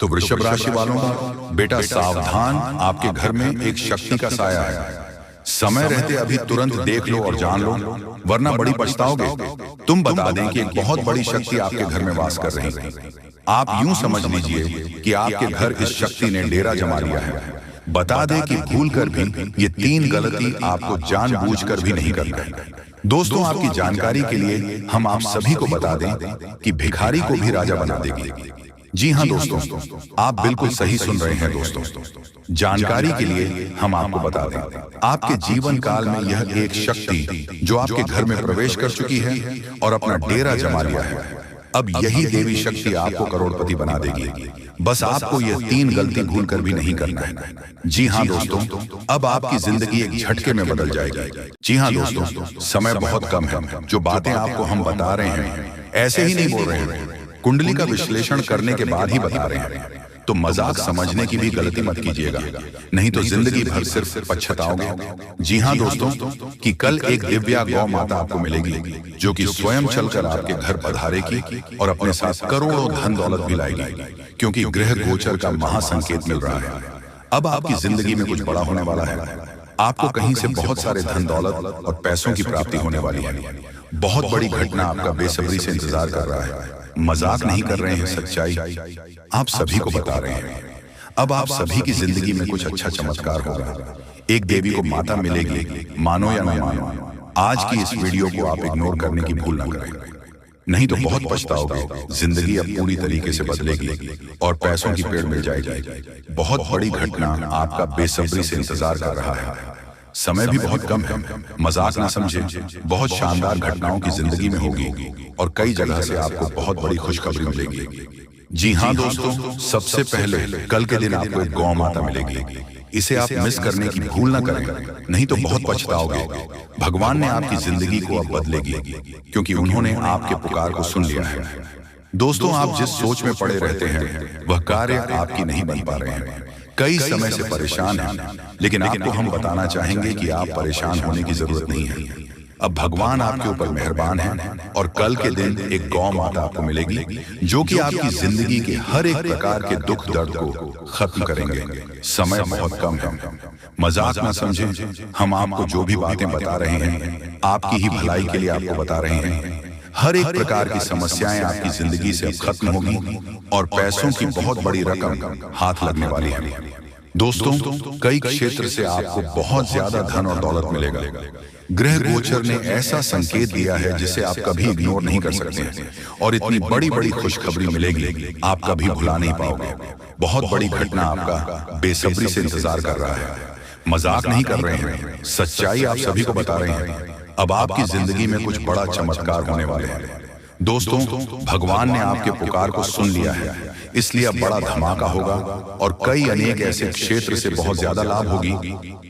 तो वृषभ राशि वालों, बेटा सावधान, आपके घर में एक शक्ति का साया है। समय रहते अभी तुरंत देख लो और जान लो, वरना बड़ी पछताओगे। तुम बता दें कि एक बहुत बड़ी शक्ति आपके घर में वास कर रही है। आप यूं समझ लीजिए कि आपके घर इस शक्ति ने डेरा जमा लिया है। बता दें कि भूल कर भी ये 3 गलती आपको जानबूझकर भी नहीं करना है। दोस्तों, आपकी जानकारी के लिए हम आप सभी को बता दें कि भिखारी को भी राजा बना देगी। जी हाँ दोस्तों, आप बिल्कुल सही सुन रहे हैं दोस्तों। जानकारी के लिए हम आपको बता दें, आपके जीवन काल में यह एक शक्ति जो आपके घर में प्रवेश कर चुकी है और अपना डेरा जमा लिया है, अब यही देवी शक्ति आपको करोड़पति बना देगी। बस आपको यह 3 गलती भूल कर भी नहीं करना है। जी हाँ दोस्तों, अब आपकी जिंदगी एक झटके में बदल जाएगी। जी हाँ दोस्तों, समय बहुत कम है। जो बातें आपको हम बता रहे हैं ऐसे ही नहीं बोल रहे हैं, कुंडली का विश्लेषण करने के बाद ही बता रहे हैं। तो मजाक समझने की भी गलती मत कीजिएगा, नहीं तो जिंदगी भर सिर्फ पछताओगे। जी हाँ दोस्तों, कि कल एक दिव्या गौ माता आपको मिलेगी जो कि स्वयं चलकर आपके घर पधारेगी और अपने साथ करोड़ों धन दौलत भी लाएगी, क्योंकि ग्रह गोचर का महासंकेत मिल रहा है। अब आपकी जिंदगी में कुछ बड़ा होने वाला है। आपको कहीं से बहुत सारे धन दौलत और पैसों की प्राप्ति होने वाली है। बहुत बड़ी घटना आपका बेसब्री से इंतजार कर रहा है। मजाक नहीं कर रहे हैं, सच्चाई आप सभी को बता रहे हैं। अब आप सभी की जिंदगी में कुछ अच्छा चमत्कार होगा। एक देवी को माता मिलेगी, मानो या न मानो। आज की इस वीडियो को आप इग्नोर करने की भूल न करें, नहीं तो बहुत पछताओगे। जिंदगी अब पूरी तरीके से बदलेगी और पैसों की पेड़ मिल जाएगी। बहुत बड़ी घटना आपका बेसब्री से इंतजार कर रहा है। समय भी बहुत कम है, मजाक ना समझे। बहुत शानदार घटनाओं की जिंदगी में होगी और कई जगह से आपको बहुत बड़ी खुशखबरी मिलेगी। जी हाँ दोस्तों, सबसे पहले कल के दिन आपको एक गौ माता मिलेगी। इसे आप मिस करने की भूल ना करें, नहीं तो बहुत पछताओगे। भगवान ने आपकी जिंदगी को अब बदलेगी, क्योंकि उन्होंने आपके पुकार को सुन लिया है। दोस्तों, आप जिस सोच में पड़े रहते हैं वह कार्य आपकी नहीं बन पा रहे हैं। कई समय से परेशान हैं, लेकिन आपको हम बताना चाहेंगे कि आप परेशान होने की जरूरत नहीं है। अब भगवान आपके ऊपर मेहरबान है और कल के दिन एक गौ माता आपको मिलेगी जो कि आपकी जिंदगी के हर एक प्रकार के दुख दर्द को खत्म करेंगे। समय बहुत कम है, मजाक ना समझें। हम आपको जो भी बातें बता रहे हैं आपकी ही भलाई के लिए आपको बता रहे हैं। हर एक प्रकार की समस्याएं आपकी जिंदगी से अब खत्म होगी और पैसों की बहुत बड़ी रकम हाथ लगने वाली है। दोस्तों, कई क्षेत्र से आपको बहुत ज्यादा धन और दौलत मिलेगा। ग्रह गोचर ने ऐसा संकेत दिया है जिसे आप कभी इग्नोर नहीं कर सकते और इतनी बड़ी बड़ी खुशखबरी मिलेगी आप कभी भुला नहीं पाओगे। बहुत बड़ी घटना आपका बेसब्री से इंतजार कर रहा है। मजाक नहीं कर रहे हैं, सच्चाई आप सभी को बता रहे हैं। अब आपकी जिंदगी में कुछ बड़ा चमत्कार होने वाले हैं। दोस्तों, भगवान ने आपके पुकार को सुन लिया है, इसलिए अब बड़ा धमाका होगा और कई अनेक ऐसे क्षेत्र से बहुत ज्यादा लाभ होगी,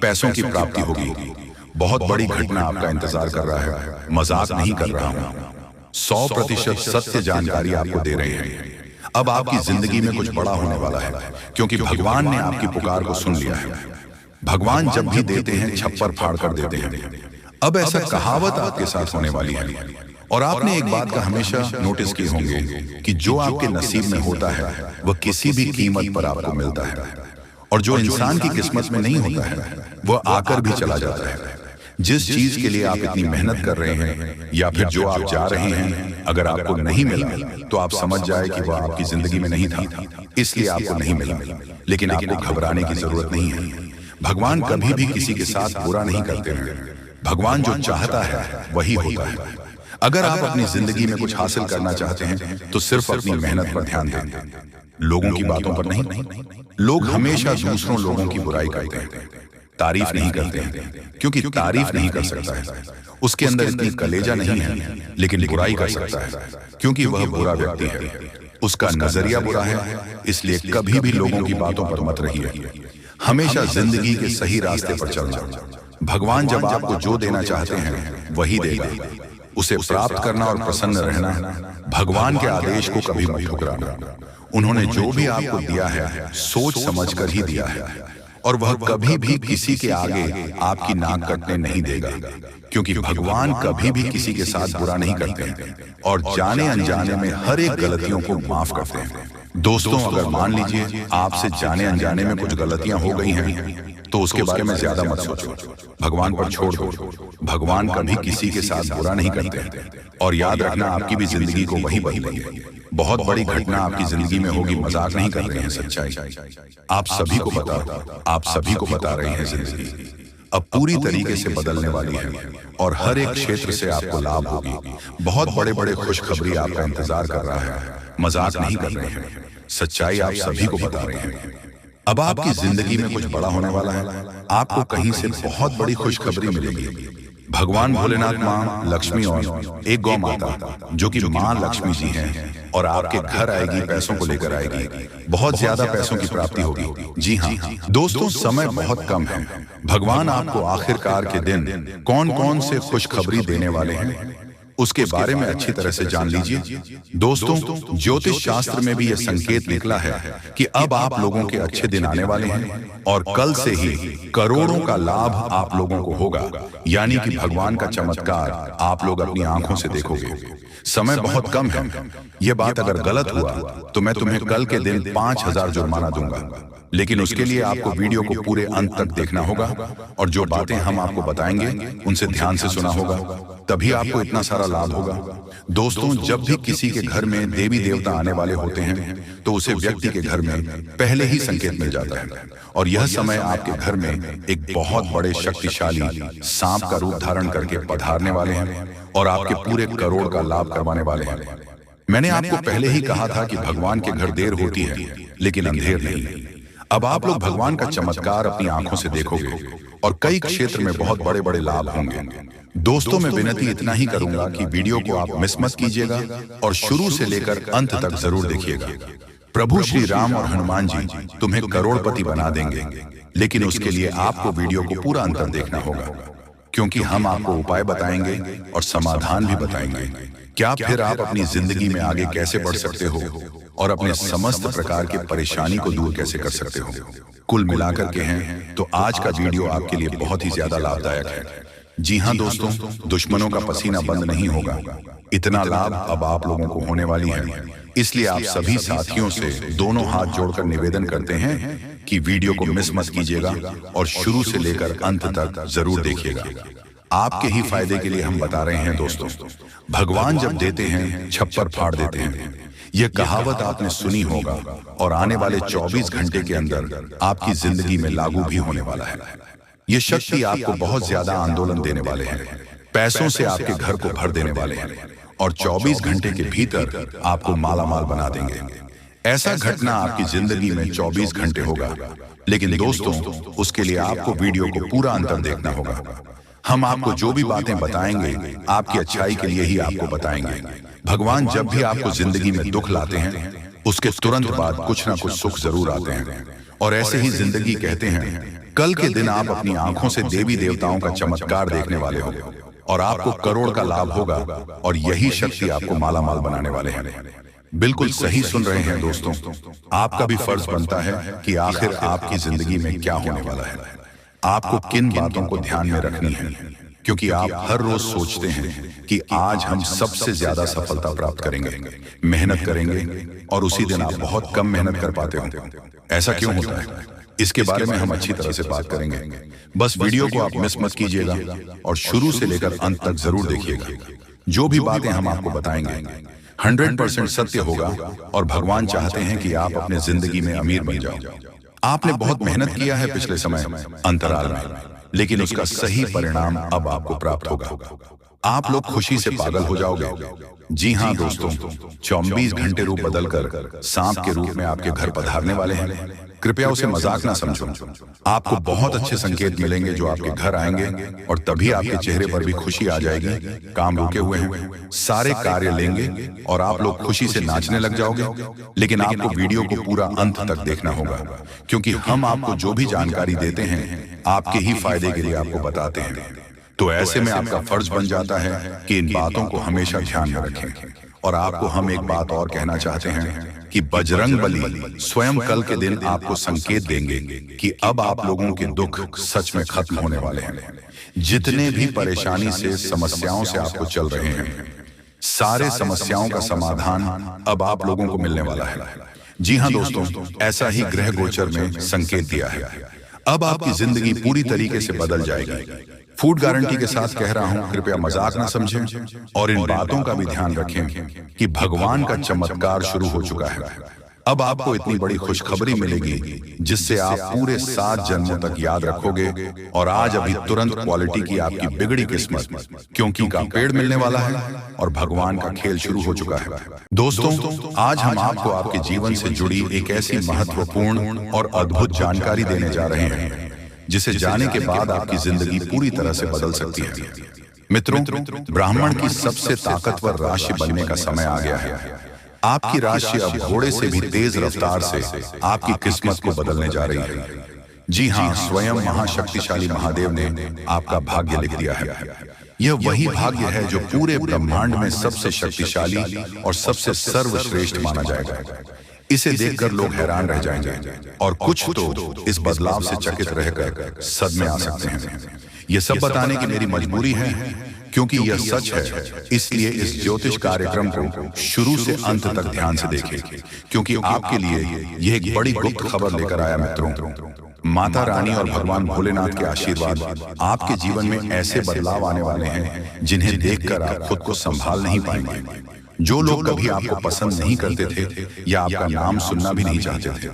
पैसों की प्राप्ति होगी। बहुत बड़ी घटना आपका इंतजार कर रहा है। मजाक नहीं कर रहा हूं, 100% सत्य जानकारी आपको दे रहे हैं। अब आपकी जिंदगी में कुछ बड़ा होने वाला है, क्योंकि भगवान ने आपकी पुकार को सुन लिया है। भगवान जब भी देते हैं छप्पर फाड़ कर देते हैं। अब ऐसा कहावत आपके साथ होने वाली है। और आपने एक बात का हमेशा नोटिस की होंगे कि जो आपके नसीब में होता है वह किसी भी कीमत पर आपको मिलता है, और जो इंसान की किस्मत में नहीं होता है वह आकर भी चला जाता है। जिस चीज के लिए आप इतनी मेहनत कर रहे हैं या फिर जो आप जा रहे हैं, अगर आपको नहीं मिला तो आप समझ जाए कि वह आपकी जिंदगी में नहीं था, इसलिए आपको नहीं मिला। लेकिन आपको घबराने की जरूरत नहीं है। भगवान कभी भी किसी के साथ बुरा नहीं करते हैं। भगवान जो चाहता है वही होता है। अगर आप अपनी जिंदगी में कुछ हासिल करना चाहते हैं तो सिर्फ अपनी मेहनत पर ध्यान दें, लोगों की बातों पर नहीं। लोग हमेशा दूसरों लोगों की बुराई करते हैं, तारीफ नहीं करते हैं, क्योंकि तारीफ नहीं कर सकता है, उसके अंदर इतनी कलेजा नहीं है। लेकिन बुराई कर सकता है, क्योंकि वह बुरा व्यक्ति है, उसका नजरिया बुरा है। इसलिए कभी भी लोगों की बातों पर मत रहिए, हमेशा जिंदगी के सही रास्ते पर चलना। भगवान जब आपको जो देना चाहते हैं वही देगा। उसे प्राप्त करना और प्रसन्न रहना, भगवान के आदेश को कभी मत ठुकराना। उन्होंने जो भी आपको दिया है सोच समझकर ही दिया है, और वह कभी भी किसी के आगे आपकी नाक कटने नहीं देगा, क्योंकि भगवान कभी भी किसी के साथ बुरा नहीं करते हैं और जाने अनजाने में हर एक गलतियों को माफ करते हैं। दोस्तों, अगर मान लीजिए आपसे जाने अनजाने में कुछ गलतियां हो गई हैं तो उसके बारे में ज्यादा मत सोचो, भगवान पर छोड़ दो। भगवान कभी किसी के साथ बुरा नहीं करते। और याद रखना, आपकी भी जिंदगी को वही बदलेंगे। बहुत बड़ी घटना आपकी जिंदगी में होगी, मजाक नहीं कर रहे हैं, सच्चाई आप सभी को बता रहे हैं। जिंदगी अब पूरी तरीके से बदलने वाली है और हर एक क्षेत्र से आपको लाभ होगी। बहुत बड़े बड़े खुशखबरी आपका इंतजार कर रहा है, मजाक नहीं कर रहे हैं, सच्चाई आप सभी को बता रहे हैं। अब आपकी जिंदगी में कुछ बड़ा होने वाला है, आपको कहीं से बहुत बड़ी खुशखबरी मिलेगी। भगवान भोलेनाथ, माँ लक्ष्मी और एक गौ माता जो कि माँ लक्ष्मी जी हैं, और आपके घर आएगी, पैसों को लेकर आएगी, बहुत ज्यादा पैसों की प्राप्ति होगी। जी हाँ दोस्तों, समय बहुत कम है। भगवान आपको आखिरकार के दिन कौन कौन से खुशखबरी देने वाले हैं उसके बारे में अच्छी तरह से जान लीजिए। दोस्तों, ज्योतिष शास्त्र में भी यह संकेत निकला है कि अब आप लोगों के अच्छे दिन आने वाले हैं और कल से ही करोड़ों का लाभ आप लोगों को होगा। यानी कि भगवान का चमत्कार आप लोग अपनी आंखों से देखोगे। समय बहुत कम है। यह बात अगर गलत हुआ तो मैं तुम्हें कल के दिन 5,000 जुर्माना दूंगा, लेकिन उसके लिए आपको वीडियो को पूरे अंत तक देखना होगा और जो बातें हम आपको बताएंगे उनसे ध्यान से सुना होगा, तभी आपको इतना सारा लाभ होगा। दोस्तों, जब भी किसी के घर में देवी देवता आने वाले होते हैं तो उसे व्यक्ति के घर में पहले ही संकेत मिल जाता है, और यह समय आपके घर में एक बहुत बड़े शक्तिशाली सांप का रूप धारण करके पधारने वाले हैं और आपके पूरे करोड़ का लाभ करवाने वाले हैं। मैंने आपको पहले ही कहा था कि भगवान के घर देर होती है लेकिन अंधेर नहीं। अब आप लोग भगवान का चमत्कार अपनी आंखों से देखोगे और कई क्षेत्र में बहुत बड़े बड़े लाभ होंगे। दोस्तों, मैं विनती इतना ही करूंगा कि वीडियो को आप मिस मत कीजिएगा और शुरू से लेकर अंत तक जरूर देखिएगा। प्रभु श्री राम और हनुमान जी तुम्हें करोड़पति बना देंगे, लेकिन उसके लिए आपको वीडियो को पूरा अंत देखना होगा, क्योंकि हम आपको उपाय बताएंगे और समाधान भी बताएंगे। क्या फिर आप अपनी जिंदगी में आगे कैसे बढ़ सकते हो और अपने समस्त प्रकार की परेशानी को दूर कैसे कर सकते हो। कुल मिलाकर के हैं तो आज का वीडियो आपके लिए बहुत ही ज्यादा लाभदायक है। जी हाँ दोस्तों, दुश्मनों का पसीना बंद नहीं होगा। इतना लाभ अब आप लोगों को होने वाली है, इसलिए आप सभी साथियों से दोनों हाथ जोड़कर निवेदन करते हैं कि वीडियो को मिस मत कीजिएगा और शुरू से लेकर अंत तक जरूर देखिएगा। आपके ही फायदे के लिए हम बता रहे हैं दोस्तों। भगवान जब देते हैं छप्पर फाड़ देते हैं, यह कहावत आपने सुनी होगा और आने वाले 24 घंटे के अंदर आपकी जिंदगी में लागू भी होने वाला है। ये शक्ति आपको बहुत ज्यादा आंदोलन देने वाले हैं, पैसों से आपके घर को भर देने वाले हैं और 24 घंटे के भीतर आपको मालामाल बना देंगे। ऐसा घटना आपकी जिंदगी में 24 घंटे होगा, लेकिन दोस्तों उसके लिए आपको वीडियो को पूरा अंतर देखना होगा। हम आपको जो भी बातें बताएंगे आपकी अच्छाई के लिए ही आपको बताएंगे। भगवान जब भी आपको जिंदगी में दुख लाते हैं उसके तुरंत बाद कुछ ना कुछ सुख जरूर आते हैं, और ऐसे ही जिंदगी कहते हैं। कल के दिन आप अपनी आंखों से देवी देवताओं का चमत्कार देखने वाले हो और आपको करोड़ का लाभ होगा, और यही शक्ति आपको मालामाल बनाने वाले हैं। बिल्कुल सही सुन रहे हैं दोस्तों। आपका भी फर्ज बनता है कि आखिर आपकी जिंदगी में क्या होने वाला है, आपको किन बातों को ध्यान में रखनी है, क्योंकि आप हर रोज सोचते हैं कि आज हम सबसे ज्यादा सफलता प्राप्त करेंगे, मेहनत करेंगे, और उसी दिन आप बहुत कम मेहनत कर पाते हो। ऐसा क्यों होता है, इसके बारे में हम अच्छी तरह से बात करेंगे। बस वीडियो को आप मिस मत कीजिएगा और शुरू से लेकर अंत तक जरूर देखिएगा। जो भी बातें हम आपको बताएंगे 100% सत्य होगा, और भगवान चाहते हैं कि आप अपने जिंदगी में अमीर बन जाओ। आपने बहुत मेहनत किया है पिछले समय अंतराल में, लेकिन उसका सही परिणाम अब आपको प्राप्त होगा। आप लोग खुशी से पागल हो जाओगे। जी हाँ दोस्तों, 24 घंटे रूप बदलकर सांप के रूप में आपके घर पधारने वाले हैं। कृपया उसे मजाक ना समझो। आपको बहुत अच्छे संकेत मिलेंगे जो आपके घर आएंगे, और तभी आपके चेहरे पर भी खुशी आ जाएगी। काम रुके हुए हैं, सारे कार्य लेंगे और आप लोग खुशी से नाचने लग जाओगे। लेकिन आपको वीडियो को पूरा अंत तक देखना होगा, क्योंकि हम आपको जो भी जानकारी देते हैं आपके ही फायदे के लिए आपको बताते हैं। तो ऐसे में आपका फर्ज बन जाता है कि इन बातों को हमेशा ध्यान में रखें। और आपको हम एक बात और कहना चाहते हैं कि बजरंग बली स्वयं कल के दिन आपको संकेत देंगे कि अब आप लोगों के दुख सच में खत्म होने वाले हैं। जितने भी परेशानी से, समस्याओं से आपको चल रहे हैं, सारे समस्याओं का समाधान अब आप लोगों को मिलने वाला है। जी हाँ दोस्तों, ऐसा ही ग्रह गोचर में संकेत दिया है। अब आपकी जिंदगी पूरी तरीके से बदल जाएगी। फूड गारंटी के साथ कह रहा हूं, कृपया मजाक ना समझें और इन बातों का भी ध्यान रखें कि भगवान का चमत्कार शुरू हो चुका है। अब आपको इतनी बड़ी खुशखबरी मिलेगी जिससे आप पूरे 7 जन्मों तक याद रखोगे। और आज अभी तुरंत क्वालिटी की आपकी बिगड़ी किस्मत क्योंकि का पेड़ मिलने वाला है और भगवान का खेल शुरू हो चुका है। दोस्तों, आज हम आपको आपके जीवन से जुड़ी एक ऐसी महत्वपूर्ण और अद्भुत जानकारी देने जा रहे हैं जिसे जाने के बाद आपकी जिंदगी पूरी तरह से बदल सकती है। मित्रों, ब्राह्मण की सबसे ताकतवर राशि बनने का समय आ गया है। आपकी राशि अब घोड़े से भी तेज रफ्तार से आपकी किस्मत को बदलने जा रही है। जी हाँ, स्वयं महाशक्तिशाली महादेव ने आपका भाग्य लिख दिया है। यह वही भाग्य है जो पूरे ब्रह्मांड में सबसे शक्तिशाली और सबसे सर्वश्रेष्ठ माना जाएगा। इसे देखकर लोग हैरान रह जाएंगे और कुछ तो इस बदलाव से चकित रहकर सदमे आ सकते हैं। यह सब बताने की मेरी मजबूरी है क्योंकि यह सच है, इसलिए इस ज्योतिष कार्यक्रम को शुरू से अंत तक ध्यान से देखें क्योंकि आपके लिए यह एक बड़ी गुप्त खबर लेकर आया। मित्रों, माता रानी और भगवान भोलेनाथ के आशीर्वाद आपके जीवन में ऐसे बदलाव आने वाले हैं जिन्हें देखकर आप खुद को संभाल नहीं पाएंगे। जो लोग कभी आपको पसंद नहीं करते थे या आपका नाम सुनना भी नहीं चाहते थे,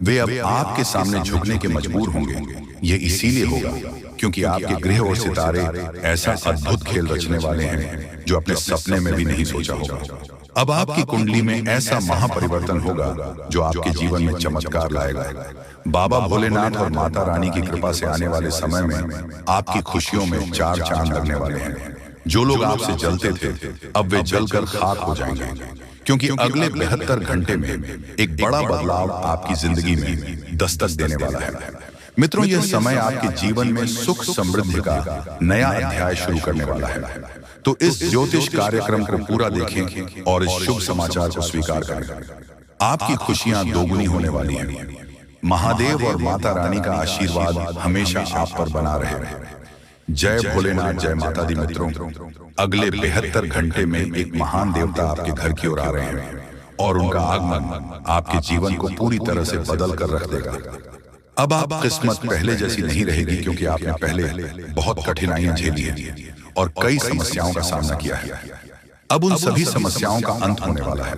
वे अब आपके सामने झुकने के मजबूर होंगे। ये इसीलिए होगा क्योंकि आपके ग्रह और सितारे ऐसा अद्भुत खेल रचने वाले हैं जो अपने सपने में भी नहीं सोचा होगा। अब आपकी कुंडली में ऐसा महापरिवर्तन होगा जो आपके जीवन में चमत्कार लाएगा। बाबा भोलेनाथ और माता रानी की कृपा से आने वाले समय में आपकी खुशियों में 4 चांद लगने वाले हैं। जो लोग आपसे जलते थे अब वे जलकर खाक हो जाएंगे क्योंकि अगले 72 घंटे में एक बड़ा बदलाव आपकी जिंदगी में दस्तक देने वाला है। मित्रों, यह समय आपके जीवन में सुख समृद्धि का नया अध्याय शुरू करने वाला है। तो इस ज्योतिष कार्यक्रम को पूरा देखें और इस शुभ समाचार को स्वीकार करें। आपकी खुशियां दोगुनी होने वाली हैं। महादेव और माता रानी का आशीर्वाद हमेशा आप पर बना रहे। जय भोलेनाथ, जय माता दी। मित्रों, अगले 72 घंटे में एक महान देवता आपके घर की ओर आ रहे हैं और उनका आगमन आपके जीवन को पूरी तरह से बदल कर रख देगा। अब आप किस्मत पहले जैसी नहीं रहेगी क्योंकि आपने पहले बहुत कठिनाइयां झेली हैं और कई समस्याओं का सामना किया है। अब उन सभी समस्याओं का अंत होने वाला है।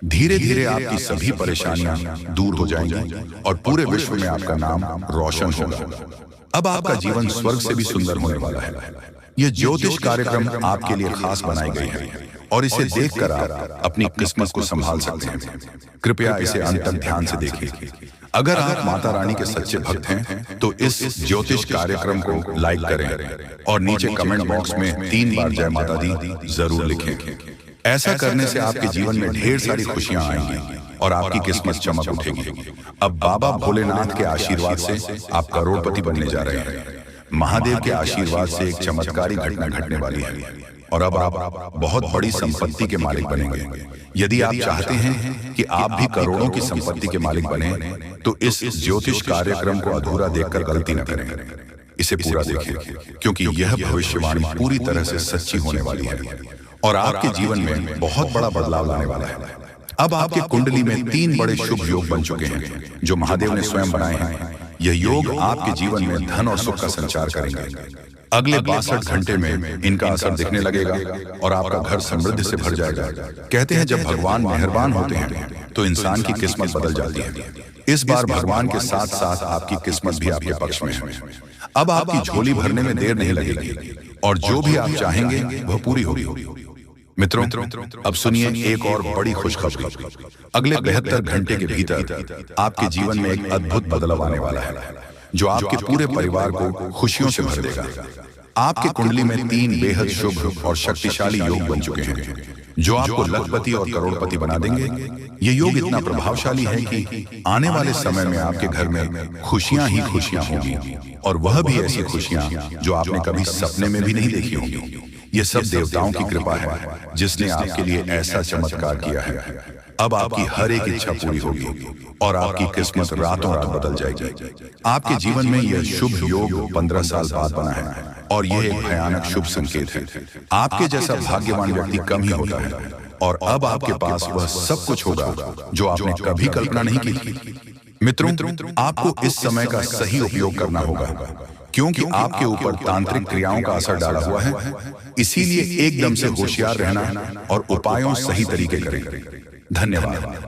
धीरे धीरे आपकी सभी परेशानियां दूर हो जाएंगी और पूरे विश्व में आपका नाम रोशन होगा। अब आपका जीवन स्वर्ग से भी सुंदर होने वाला है। यह ज्योतिष कार्यक्रम आपके लिए खास बनाई गई है और इसे देखकर आप अपनी किस्मत को संभाल सकते हैं। कृपया इसे अंत तक ध्यान से देखें। अगर आप माता रानी के सच्चे भक्त हैं तो इस ज्योतिष कार्यक्रम को लाइक करें और नीचे कमेंट बॉक्स में 3 बार जय माता दी जरूर लिखें। ऐसा करने से आपके जीवन में ढेर सारी खुशियां आएंगी और आपकी किस्मत चमक उठेगी। अब बाबा भोलेनाथ के आशीर्वाद से आप करोड़पति बनने जा रहे हैं। महादेव के आशीर्वाद से एक चमत्कारी घटना घटने वाली है और अब आप बहुत बड़ी संपत्ति के मालिक बनेंगे। यदि आप चाहते हैं कि आप भी करोड़ों की संपत्ति के मालिक बने तो इस ज्योतिष कार्यक्रम को अधूरा देखकर गलती न करें। इसे पूरा देखें क्योंकि यह भविष्यवाणी पूरी तरह से सच्ची होने वाली है और आपके जीवन में बहुत बड़ा बदलाव लाने वाला है। अब आपके कुंडली में 3 बड़े शुभ योग बन चुके हैं जो महादेव ने स्वयं बनाए हैं। यह योग आपके जीवन में धन और सुख का संचार करेंगे। अगले 62 घंटे में इनका असर दिखने लगेगा और आपका घर समृद्धि से भर जाएगा। कहते हैं जब भगवान मेहरबान होते हैं तो इंसान की किस्मत बदल जाती है। इस बार भगवान के साथ साथ आपकी किस्मत भी आपके पक्ष में है। अब आपकी झोली भरने में देर नहीं लगेगी और जो भी आप चाहेंगे वह पूरी होगी। मित्रों, अब सुनिए एक और बड़ी खुशखबरी। अगले 72 घंटे के भीतर आपके जीवन में एक अद्भुत बदलाव आने वाला है जो आपके पूरे परिवार को खुशियों से भर देगा। आपके कुंडली में 3 बेहद शुभ और शक्तिशाली योग बन चुके हैं जो आपको लखपति और करोड़पति बना देंगे। ये योग इतना प्रभावशाली है कि आने वाले समय में आपके घर में खुशियां ही खुशियां होंगी और वह भी ऐसी खुशियां जो आपने कभी सपने में भी नहीं देखी होंगी। ये सब देवताओं की कृपा है जिसने आपके लिए ऐसा चमत्कार किया है। अब आपकी हर एक इच्छा पूरी होगी और आपकी किस्मत रातों रात बदल जाएगी। आपके जीवन में यह शुभ योग 15 साल बाद बना है और यह एक भयानक शुभ संकेत है। आपके जैसा भाग्यवान व्यक्ति कम ही होता है और अब आपके पास वह सब कुछ होगा जो आपने कभी कल्पना नहीं की थी। मित्रों, आपको इस समय का सही उपयोग करना होगा क्योंकि आपके ऊपर तांत्रिक क्रियाओं का असर डाला हुआ है। इसीलिए एकदम से होशियार रहना और उपायों सही तरीके करें। धन्यवाद।